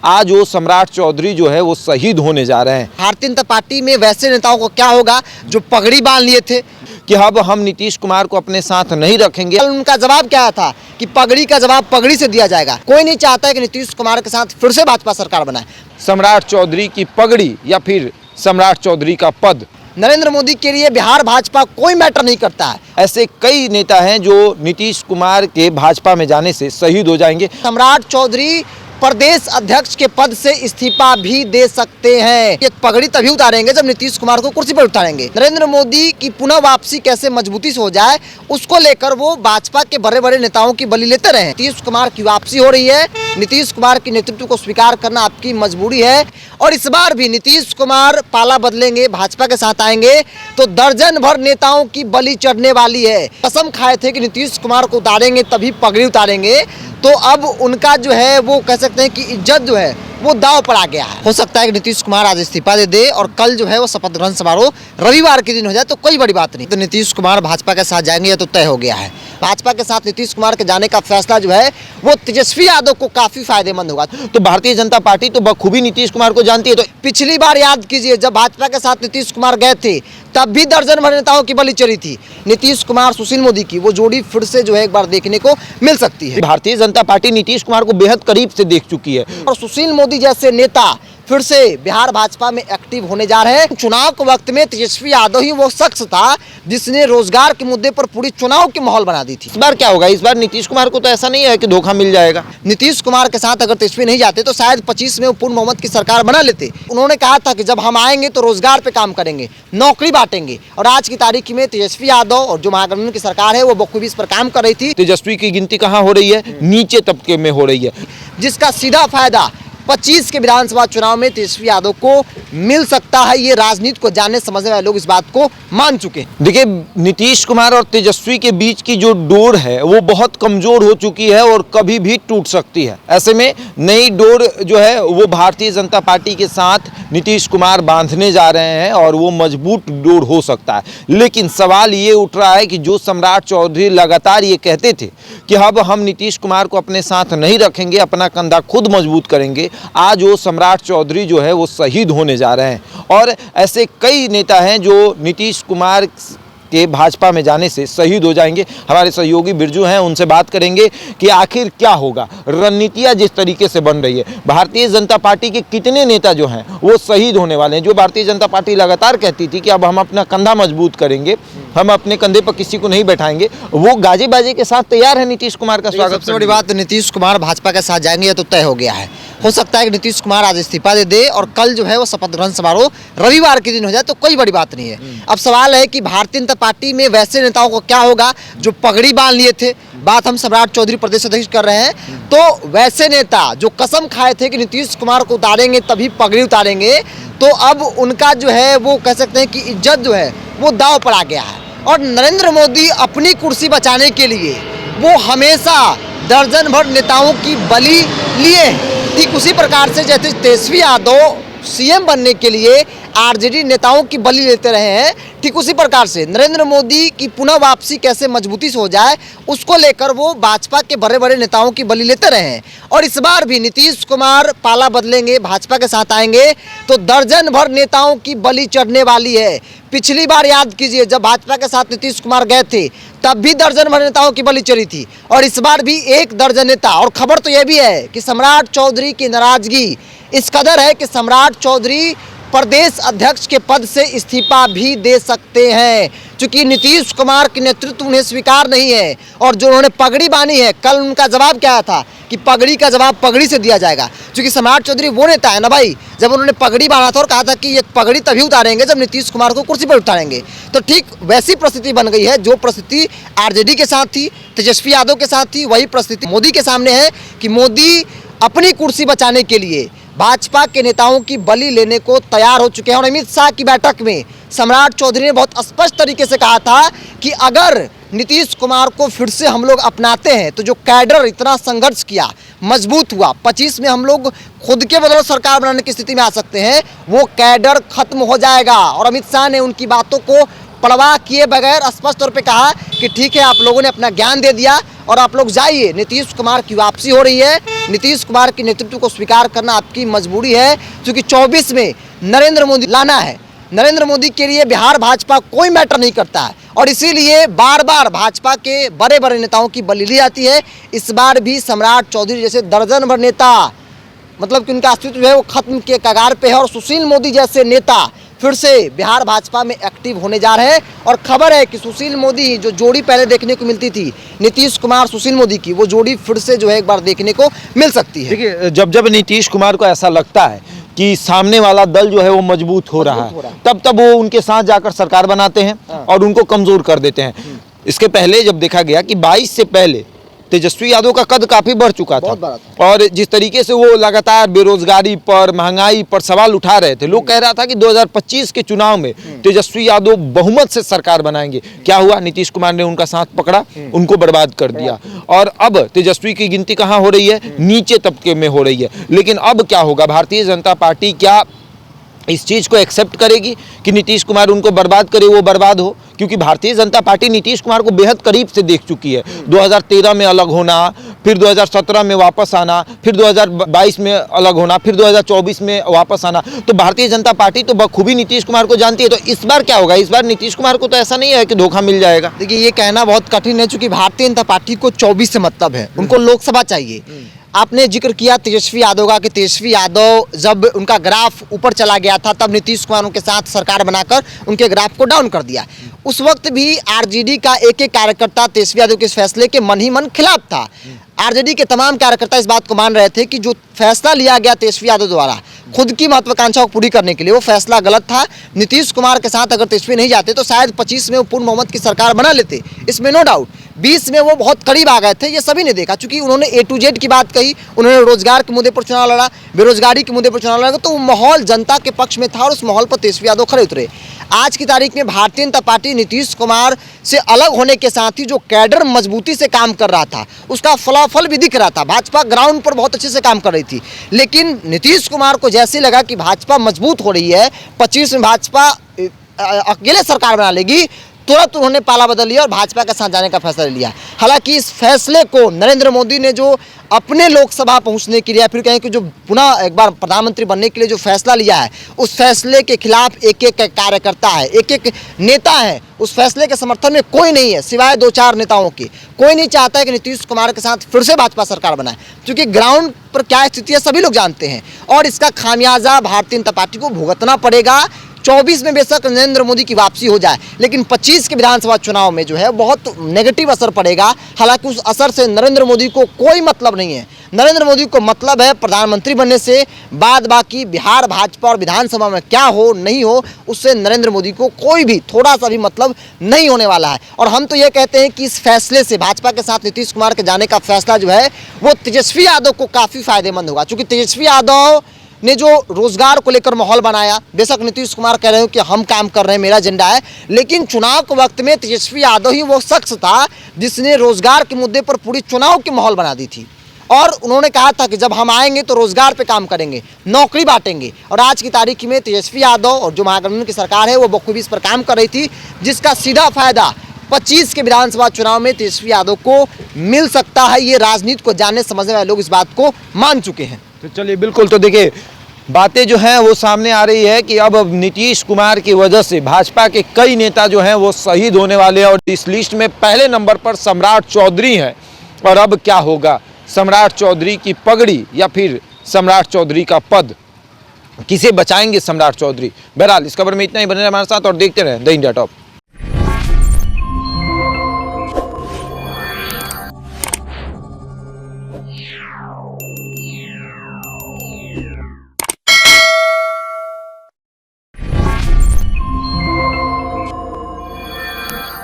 आज वो सम्राट चौधरी जो है वो शहीद होने जा रहे हैं। भारतीय जनता पार्टी में वैसे नेताओं को क्या होगा जो पगड़ी बांध लिए थे कि अब हम नीतीश कुमार को अपने साथ नहीं रखेंगे। उनका जवाब क्या था कि पगड़ी का जवाब पगड़ी से दिया जाएगा। कोई नहीं चाहता है कि नीतीश कुमार के साथ फिर से भाजपा सरकार बनाए। सम्राट चौधरी की पगड़ी या फिर सम्राट चौधरी का पद, नरेंद्र मोदी के लिए बिहार भाजपा कोई मैटर नहीं करता है। ऐसे कई नेता हैं जो नीतीश कुमार के भाजपा में जाने से शहीद हो जाएंगे। सम्राट चौधरी प्रदेश अध्यक्ष के पद से इस्तीफा भी दे सकते हैं। एक पगड़ी तभी उतारेंगे जब नीतीश कुमार को कुर्सी पर उठाएंगे। नरेंद्र मोदी की पुनः वापसी कैसे मजबूती से हो जाए उसको लेकर वो भाजपा के बड़े बड़े नेताओं की बलि लेते रहे। नीतीश कुमार की वापसी हो रही है, नीतीश कुमार के नेतृत्व को स्वीकार करना आपकी मजबूरी है। और इस बार भी नीतीश कुमार पाला बदलेंगे, भाजपा के साथ आएंगे तो दर्जन भर नेताओं की बलि चढ़ने वाली है। कसम खाए थे कि नीतीश कुमार को उतारेंगे तभी पगड़ी उतारेंगे, तो अब उनका जो है वो कह सकते हैं कि इज्जत जो है वो दांव पर आ गया है। हो सकता है कि नीतीश कुमार आज इस्तीफा दे दे और कल जो है वो शपथ ग्रहण समारोह रविवार के दिन हो जाए तो कोई बड़ी बात नहीं। तो नीतीश कुमार भाजपा के साथ जाएंगे ये तो तय हो गया है। भाजपा के साथ नीतीश कुमार के जाने का फैसला जो है वो तेजस्वी यादव को काफी फायदेमंद होगा। तो भारतीय जनता पार्टी तो बखूबी नीतीश कुमार को जानती है। तो पिछली बार याद कीजिए जब भाजपा के साथ नीतीश कुमार गए थे तब भी दर्जन भर नेताओं की बलि चढ़ी थी। नीतीश कुमार सुशील मोदी की वो जोड़ी फिर से जो है एक बार देखने को मिल सकती है। भारतीय जनता पार्टी नीतीश कुमार को बेहद करीब से देख चुकी है और सुशील मोदी जैसे नेता फिर से बिहार भाजपा में एक्टिव होने जा रहे हैं। चुनाव के वक्त में तेजस्वी यादव ही वो शख्स था जिसने रोजगार के मुद्दे पर पूरी चुनाव की माहौल बना दी थी। इस बार क्या होगा? इस बार नीतीश कुमार को तो ऐसा नहीं है कि धोखा मिल जाएगा। नीतीश कुमार के साथ अगर तेजस्वी नहीं जाते तो शायद 25 में वो पूर्ण बहुमत की सरकार बना लेते। उन्होंने कहा था कि जब हम आएंगे तो रोजगार पे काम करेंगे, नौकरी बांटेंगे। और आज की तारीख में तेजस्वी यादव और जो महागठबंधन की सरकार है वो बखूबी इस पर काम कर रही थी। तेजस्वी की गिनती कहाँ हो रही है? नीचे तबके में हो रही है, जिसका सीधा फायदा 25 के विधानसभा चुनाव में तेजस्वी यादव को मिल सकता है। ये राजनीति को जानने समझने वाले लोग इस बात को मान चुके हैं। देखिए, नीतीश कुमार और तेजस्वी के बीच की जो डोर है वो बहुत कमजोर हो चुकी है और कभी भी टूट सकती है। ऐसे में नई डोर जो है वो भारतीय जनता पार्टी के साथ नीतीश कुमार बांधने जा रहे हैं और वो मजबूत डोर हो सकता है। लेकिन सवाल ये उठ रहा है कि जो सम्राट चौधरी लगातार ये कहते थे कि अब हम नीतीश कुमार को अपने साथ नहीं रखेंगे, अपना कंधा खुद मजबूत करेंगे, आज वो सम्राट चौधरी जो है वो शहीद होने जा रहे हैं। और ऐसे कई नेता हैं जो नीतीश कुमार के भाजपा में जाने से शहीद हो जाएंगे। हमारे सहयोगी बिरजू हैं, उनसे बात करेंगे कि आखिर क्या होगा। रणनीतियाँ जिस तरीके से बन रही है, भारतीय जनता पार्टी के कितने नेता जो हैं वो शहीद होने वाले हैं। जो भारतीय जनता पार्टी लगातार कहती थी कि अब हम अपना कंधा मजबूत करेंगे, हम अपने कंधे पर किसी को नहीं बैठाएंगे, वो गाजे बाजे के साथ तैयार है नीतीश कुमार का स्वागत। सबसे बड़ी बात, नीतीश कुमार भाजपा के साथ जाएंगे ये तो तय हो गया है। हो सकता है कि नीतीश कुमार आज इस्तीफा दे दे और कल जो है वो शपथ ग्रहण समारोह रविवार के दिन हो जाए तो कोई बड़ी बात नहीं है। अब सवाल है कि भारतीय जनता पार्टी में वैसे नेताओं को क्या होगा जो पगड़ी बांध लिए थे। बात हम सम्राट चौधरी प्रदेश अध्यक्ष कर रहे हैं। तो वैसे नेता जो कसम खाए थे कि नीतीश कुमार को उतारेंगे तभी पगड़ी उतारेंगे, तो अब उनका जो है वो कह सकते हैं कि इज्जत जो है वो दांव पर आ गया है। और नरेंद्र मोदी अपनी कुर्सी बचाने के लिए वो हमेशा दर्जन भर नेताओं की बलि लिए हैं। ठीक उसी प्रकार से जैसे तेजस्वी यादव सीएम बनने के लिए आरजेडी नेताओं की बलि लेते रहे हैं, ठीक उसी प्रकार से नरेंद्र मोदी की पुनः वापसी कैसे मजबूती से हो जाए उसको लेकर वो भाजपा के बड़े बड़े नेताओं की बलि लेते रहे हैं। और इस बार भी नीतीश कुमार पाला बदलेंगे, भाजपा के साथ आएंगे तो दर्जन भर नेताओं की बलि चढ़ने वाली है। पिछली बार याद कीजिए जब भाजपा के साथ नीतीश कुमार गए थे तब भी दर्जन भर नेताओं की बलि चढ़ी थी और इस बार भी एक दर्जन नेता। और खबर तो यह भी है कि सम्राट चौधरी की नाराजगी इस कदर है कि सम्राट चौधरी प्रदेश अध्यक्ष के पद से इस्तीफा भी दे सकते हैं, क्योंकि नीतीश कुमार के नेतृत्व उन्हें स्वीकार नहीं है। और जो उन्होंने पगड़ी बांधी है, कल उनका जवाब क्या था कि पगड़ी का जवाब पगड़ी से दिया जाएगा। क्योंकि सम्राट चौधरी वो नेता है ना भाई, जब उन्होंने पगड़ी बांधा था और कहा था कि ये पगड़ी तभी उतारेंगे जब नीतीश कुमार को कुर्सी पर उतारेंगे, तो ठीक वैसी परिस्थिति बन गई है। जो परिस्थिति आरजेडी के साथ थी, तेजस्वी यादव के साथ थी, वही परिस्थिति मोदी के सामने है कि मोदी अपनी कुर्सी बचाने के लिए भाजपा के नेताओं की बलि लेने को तैयार हो चुके हैं। और अमित शाह की बैठक में सम्राट चौधरी ने बहुत स्पष्ट तरीके से कहा था कि अगर नीतीश कुमार को फिर से हम लोग अपनाते हैं तो जो कैडर इतना संघर्ष किया, मजबूत हुआ, 25 में हम लोग खुद के बदौलत सरकार बनाने की स्थिति में आ सकते हैं, वो कैडर खत्म हो जाएगा। और अमित शाह ने उनकी बातों को परवाह किए बगैर स्पष्ट तौर पे कहा कि ठीक है, आप लोगों ने अपना ज्ञान दे दिया और आप लोग जाइए। नीतीश कुमार की वापसी हो रही है। नीतीश कुमार के नेतृत्व को स्वीकार करना आपकी मजबूरी है, क्योंकि 24 में नरेंद्र मोदी लाना है। नरेंद्र मोदी के लिए बिहार भाजपा कोई मैटर नहीं करता है और इसीलिए बार बार भाजपा के बड़े बड़े नेताओं की बलि ली जाती है। इस बार भी सम्राट चौधरी जैसे दर्जन भर नेता, मतलब कि उनका अस्तित्व जो है वो खत्म के कगार पे है और सुशील मोदी जैसे नेता फिर से बिहार भाजपा में एक्टिव होने जा रहे हैं। और खबर है कि सुशील मोदी, जो जोड़ी पहले देखने को मिलती थी नीतीश कुमार सुशील मोदी की, वो जोड़ी फिर से जो है एक बार देखने को मिल सकती है। देखिए, जब जब नीतीश कुमार को ऐसा लगता है कि सामने वाला दल जो है वो मजबूत हो रहा है, तब वो उनके साथ जाकर सरकार बनाते हैं और उनको कमजोर कर देते हैं। इसके पहले जब देखा गया कि 22 से पहले तेजस्वी यादव का कद काफी बढ़ चुका था और जिस तरीके से वो लगातार बेरोजगारी पर, महंगाई पर सवाल उठा रहे थे, लोग कह रहा था कि 2025 के चुनाव में तेजस्वी यादव बहुमत से सरकार बनाएंगे। क्या हुआ? नीतीश कुमार ने उनका साथ पकड़ा, उनको बर्बाद कर दिया और अब तेजस्वी की गिनती कहाँ हो रही है? नीचे तबके में हो रही है। लेकिन अब क्या होगा? भारतीय जनता पार्टी क्या इस चीज़ को एक्सेप्ट करेगी कि नीतीश कुमार उनको बर्बाद करे, वो बर्बाद हो? क्योंकि भारतीय जनता पार्टी नीतीश कुमार को बेहद करीब से देख चुकी है। 2013 में अलग होना, फिर 2017 में वापस आना, फिर 2022 में अलग होना, फिर 2024 में वापस आना। तो भारतीय जनता पार्टी तो बखूबी नीतीश कुमार को जानती है। तो इस बार क्या होगा? इस बार नीतीश कुमार को तो ऐसा नहीं है कि धोखा मिल जाएगा। देखिए, ये कहना बहुत कठिन है, क्योंकि भारतीय जनता पार्टी को 24 से मतलब है, उनको लोकसभा चाहिए। आपने जिक्र किया तेजस्वी यादव का कि तेजस्वी यादव जब उनका ग्राफ ऊपर चला गया था तब नीतीश कुमार उनके साथ सरकार बनाकर उनके ग्राफ को डाउन कर दिया। उस वक्त भी आरजेडी का एक एक कार्यकर्ता तेजस्वी यादव के इस फैसले के मन ही मन खिलाफ था। आरजेडी के तमाम कार्यकर्ता इस बात को मान रहे थे कि जो फैसला लिया गया तेजस्वी यादव द्वारा खुद की महत्वाकांक्षाओं को पूरी करने के लिए, वो फैसला गलत था। नीतीश कुमार के साथ अगर तेजस्वी नहीं जाते तो शायद 25 में वो पूर्ण बहुमत की सरकार बना लेते, इसमें नो डाउट। 20 में वो बहुत करीब आ गए थे, ये सभी ने देखा, क्योंकि उन्होंने A to Z की बात कही, उन्होंने रोजगार के मुद्दे पर चुनाव लड़ा, बेरोजगारी के मुद्दे पर चुनाव लड़ा, तो वो माहौल जनता के पक्ष में था और उस माहौल पर तेजस्वी यादव खड़े उतरे। आज की तारीख में भारतीय जनता पार्टी नीतीश कुमार से अलग होने के साथ ही जो कैडर मजबूती से काम कर रहा था उसका फलाफल भी दिख रहा था। भाजपा ग्राउंड पर बहुत अच्छे से काम कर रही थी, लेकिन नीतीश कुमार को जैसे लगा कि भाजपा मजबूत हो रही है, 25 में भाजपा अकेले सरकार बना लेगी, तुरंत उन्होंने पाला बदल लिया और भाजपा के साथ जाने का फैसला लिया। हालांकि इस फैसले को नरेंद्र मोदी ने जो अपने लोकसभा पहुंचने के लिए, फिर कहें कि जो पुनः एक बार प्रधानमंत्री बनने के लिए जो फैसला लिया है, उस फैसले के खिलाफ एक एक कार्यकर्ता है, एक एक नेता है। उस फैसले के समर्थन में कोई नहीं है सिवाय 2-4 नेताओं के। कोई नहीं चाहता है कि नीतीश कुमार के साथ फिर से भाजपा सरकार बनाए, क्योंकि ग्राउंड पर क्या स्थिति है सभी लोग जानते हैं और इसका खामियाजा भारतीय जनता पार्टी को भुगतना पड़ेगा। 24 में बेशक नरेंद्र मोदी की वापसी हो जाए, लेकिन 25 के विधानसभा चुनाव में जो है बहुत नेगेटिव असर पड़ेगा। हालांकि उस असर से नरेंद्र मोदी को कोई मतलब नहीं है। नरेंद्र मोदी को मतलब है प्रधानमंत्री बनने से, बाद बाकी बिहार भाजपा और विधानसभा में क्या हो नहीं हो उससे नरेंद्र मोदी को कोई भी थोड़ा सा भी मतलब नहीं होने वाला है। और हम तो ये कहते हैं कि इस फैसले से, भाजपा के साथ नीतीश कुमार के जाने का फैसला जो है वो तेजस्वी यादव को काफ़ी फायदेमंद होगा, क्योंकि तेजस्वी यादव ने जो रोजगार को लेकर माहौल बनाया, बेशक नीतीश कुमार कह रहे हो कि हम काम कर रहे हैं, मेरा एजेंडा है, लेकिन चुनाव के वक्त में तेजस्वी यादव ही वो शख्स था जिसने रोजगार के मुद्दे पर पूरी चुनाव की माहौल बना दी थी। और उन्होंने कहा था कि जब हम आएंगे तो रोजगार पे काम करेंगे, नौकरी बांटेंगे। और आज की तारीख में तेजस्वी यादव और जो महागठबंधन की सरकार है वो बखूबी इस पर काम कर रही थी, जिसका सीधा फायदा 25 के विधानसभा चुनाव में तेजस्वी यादव को मिल सकता है। ये राजनीति को जानने समझने वाले लोग इस बात को मान चुके हैं। तो चलिए, बिल्कुल। तो देखिए, बातें जो हैं वो सामने आ रही है कि अब नीतीश कुमार की वजह से भाजपा के कई नेता जो हैं वो शहीद होने वाले हैं और इस लिस्ट में पहले नंबर पर सम्राट चौधरी हैं। और अब क्या होगा? सम्राट चौधरी की पगड़ी या फिर सम्राट चौधरी का पद, किसे बचाएंगे सम्राट चौधरी? बहरहाल इस खबर में इतना ही। बने रहे हमारे साथ और देखते रहें द इंडिया टॉप।